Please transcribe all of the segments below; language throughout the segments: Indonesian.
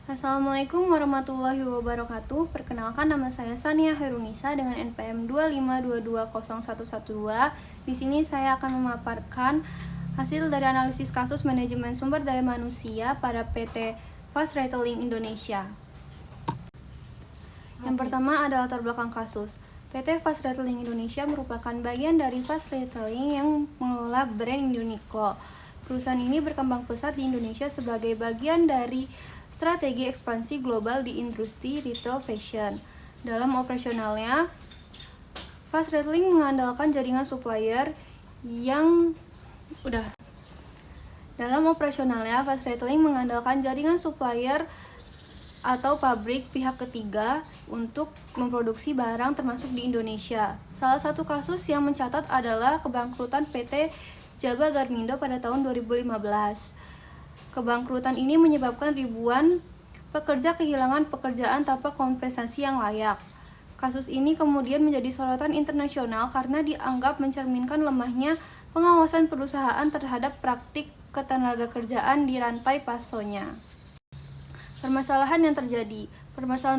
Assalamualaikum warahmatullahi wabarakatuh. Perkenalkan, nama saya Sania Herunisa dengan NPM 252201112. Di sini saya akan memaparkan hasil dari analisis kasus manajemen sumber daya manusia pada PT Fast Retailing Indonesia. Yang pertama adalah latar belakang kasus. PT Fast Retailing Indonesia merupakan bagian dari Fast Retailing yang mengelola brand Uniqlo. Perusahaan ini berkembang pesat di Indonesia sebagai bagian dari strategi ekspansi global di industri retail fashion. Dalam operasionalnya, Fast Retailing mengandalkan jaringan supplier atau pabrik pihak ketiga untuk memproduksi barang termasuk di Indonesia. Salah satu kasus yang mencatat adalah kebangkrutan PT Jaba Garmindo pada tahun 2015. Kebangkrutan ini menyebabkan ribuan pekerja kehilangan pekerjaan tanpa kompensasi yang layak. Kasus ini kemudian menjadi sorotan internasional karena dianggap mencerminkan lemahnya pengawasan perusahaan terhadap praktik ketenagakerjaan di rantai pasoknya. Permasalahan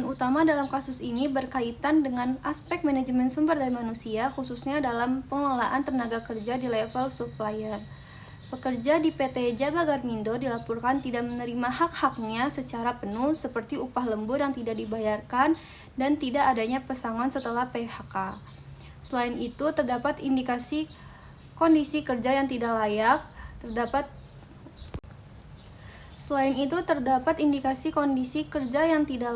utama dalam kasus ini berkaitan dengan aspek manajemen sumber daya manusia, khususnya dalam pengelolaan tenaga kerja di level supplier. Pekerja di PT Jaba Garmindo dilaporkan tidak menerima hak-haknya secara penuh, seperti upah lembur yang tidak dibayarkan dan tidak adanya pesangon setelah PHK. Selain itu, terdapat indikasi kondisi kerja yang tidak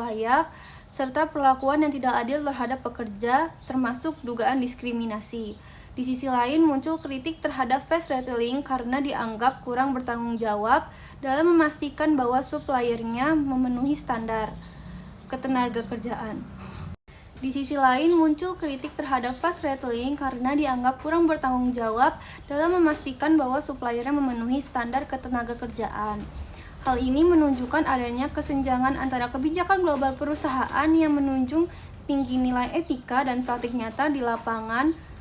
layak, serta perlakuan yang tidak adil terhadap pekerja, termasuk dugaan diskriminasi. Di sisi lain, muncul kritik terhadap Fast Retailing karena dianggap kurang bertanggung jawab dalam memastikan bahwa suppliernya memenuhi standar ketenagakerjaan. Hal ini menunjukkan adanya kesenjangan antara kebijakan global perusahaan yang menunjung tinggi nilai etika dan praktik nyata di lapangan.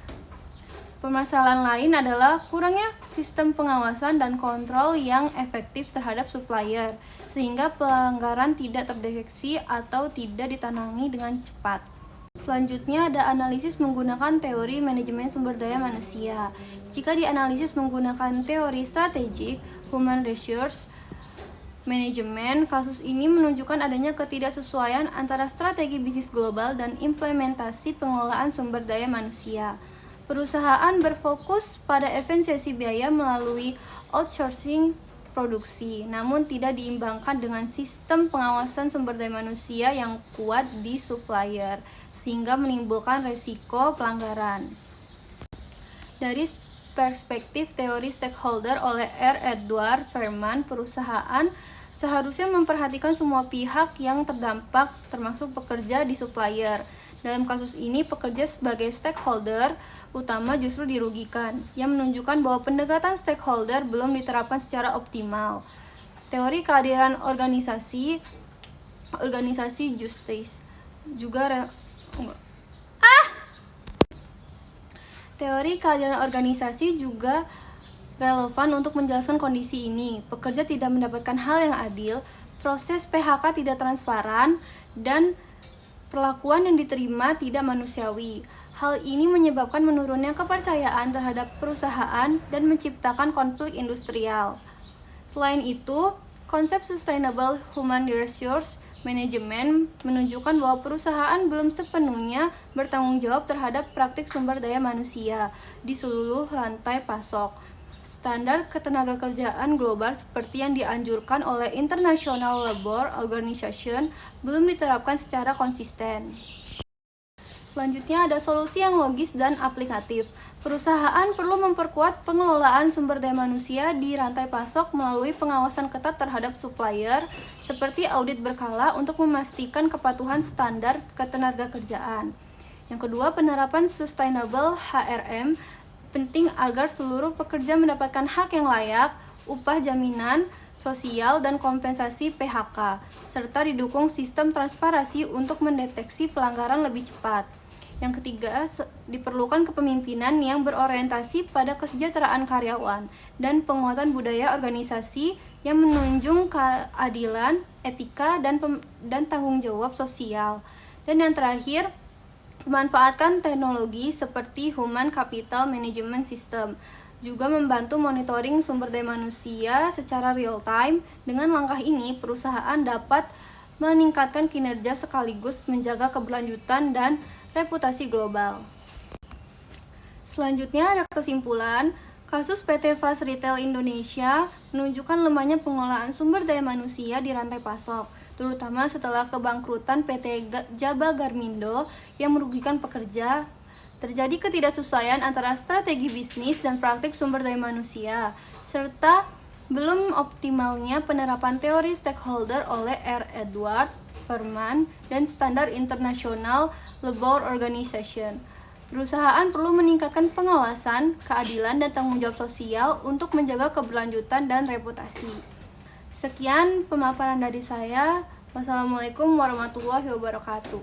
Permasalahan lain adalah kurangnya sistem pengawasan dan kontrol yang efektif terhadap supplier, sehingga pelanggaran tidak terdeteksi atau tidak ditangani dengan cepat. Selanjutnya ada analisis menggunakan teori manajemen sumber daya manusia. Jika dianalisis menggunakan teori strategic human resource management, kasus ini menunjukkan adanya ketidaksesuaian antara strategi bisnis global dan implementasi pengelolaan sumber daya manusia. Perusahaan berfokus pada efisiensi biaya melalui outsourcing produksi, namun tidak diimbangkan dengan sistem pengawasan sumber daya manusia yang kuat di supplier, sehingga menimbulkan resiko pelanggaran. Dari perspektif teori stakeholder oleh R. Edward Verman, perusahaan seharusnya memperhatikan semua pihak yang terdampak, termasuk pekerja di supplier. Dalam kasus ini, pekerja sebagai stakeholder utama justru dirugikan, yang menunjukkan bahwa pendekatan stakeholder belum diterapkan secara optimal. Teori kehadiran organisasi justice juga relevan untuk menjelaskan kondisi ini. Pekerja tidak mendapatkan hal yang adil, proses PHK tidak transparan, dan perlakuan yang diterima tidak manusiawi. Hal ini menyebabkan menurunnya kepercayaan terhadap perusahaan dan menciptakan konflik industrial. Selain itu, konsep sustainable human resource management menunjukkan bahwa perusahaan belum sepenuhnya bertanggung jawab terhadap praktik sumber daya manusia di seluruh rantai pasok. Standar ketenagakerjaan global seperti yang dianjurkan oleh International Labour Organization belum diterapkan secara konsisten. Selanjutnya ada solusi yang logis dan aplikatif. Perusahaan perlu memperkuat pengelolaan sumber daya manusia di rantai pasok melalui pengawasan ketat terhadap supplier, seperti audit berkala untuk memastikan kepatuhan standar ketenagakerjaan. Yang kedua, penerapan sustainable HRM penting agar seluruh pekerja mendapatkan hak yang layak, upah, jaminan sosial, dan kompensasi PHK, serta didukung sistem transparansi untuk mendeteksi pelanggaran lebih cepat. Yang ketiga, diperlukan kepemimpinan yang berorientasi pada kesejahteraan karyawan dan penguatan budaya organisasi yang menunjang keadilan, etika, dan tanggung jawab sosial. Dan yang terakhir, memanfaatkan teknologi seperti Human Capital Management System, juga membantu monitoring sumber daya manusia secara real time. Dengan langkah ini, perusahaan dapat meningkatkan kinerja sekaligus menjaga keberlanjutan dan reputasi global. Selanjutnya ada kesimpulan, kasus PT Fast Retail Indonesia menunjukkan lemahnya pengelolaan sumber daya manusia di rantai pasok, terutama setelah kebangkrutan PT Jaba Garmindo yang merugikan pekerja. Terjadi ketidaksesuaian antara strategi bisnis dan praktik sumber daya manusia, serta belum optimalnya penerapan teori stakeholder oleh R. Edward Verman dan standar internasional Labor Organization. Perusahaan perlu meningkatkan pengawasan, keadilan, dan tanggung jawab sosial untuk menjaga keberlanjutan dan reputasi. Sekian pemaparan dari saya. Wassalamualaikum warahmatullahi wabarakatuh.